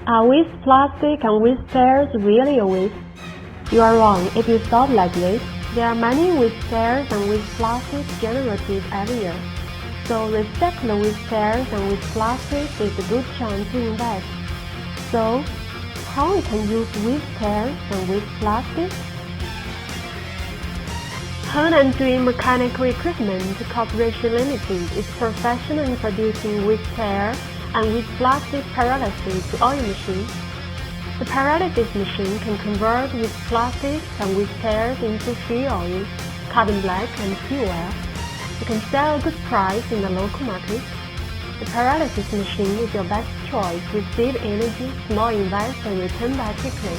Are waste plastic and waste tyres really a waste? You are wrong if you thought like this. There are many waste tyres and waste plastic generated every year. So recycle waste tyres and waste plastic is a good chance to invest. So, how we can use waste tyres and waste plastic? Hunt and Dream Mechanical Equipment Corporation Limited is professional in producing waste tire and waste plastic pyrolysis to oil machines. The pyrolysis machine can convert waste plastics and waste tires into fuel oil, carbon black, and fuel. You can sell a good price in the local market. The pyrolysis machine is your best choice to save energy, small invest, and return back quickly.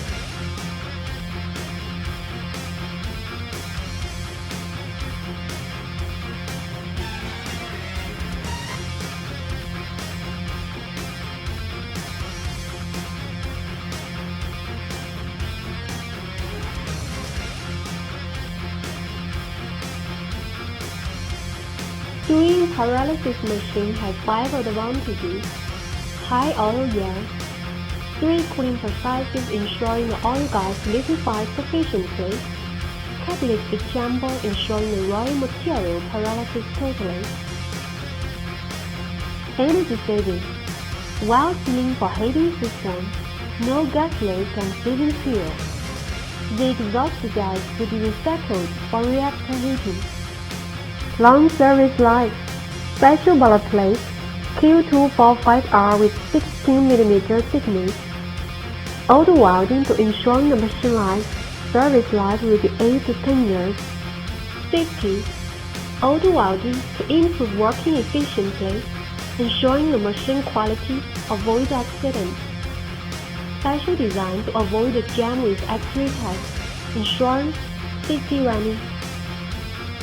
Doing pyrolysis machine has 5 advantages: high oil yield, 3 cooling processes ensuring the oil gas liquefies sufficiently, catalytic chamber ensuring the raw material pyrolysis totally, energy saving, while sealing for heating system, no gas leak and saving fuel. The exhaust gas will be recycled for reactor heating. Long service life, special bullet plate, Q245R with 16mm thickness. Auto welding to ensure the machine life, service life will be 8 to 10 years. Safety, auto welding to improve working efficiently, ensuring the machine quality, avoid accidents. Special design to avoid the jam with actuators, ensuring safety running.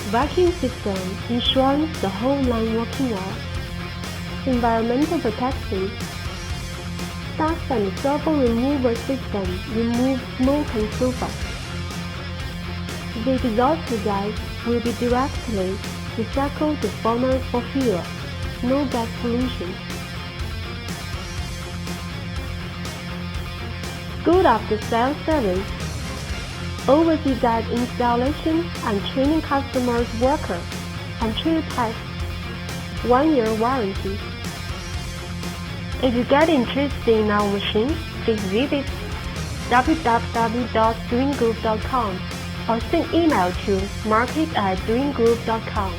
Vacuum system ensures the whole line working well. Environmental protection. Dust and sulfur removal system removes smoke and sulfur. The exhaust gas will be directly recycled to furnace for fuel. No gas pollution. Good after-sales service. Oversee guide installation and training customers' workers and trade tests. 1-year warranty. If you get interested in our machine, please visit www.doinggroup.com or send email to market@doinggroup.com.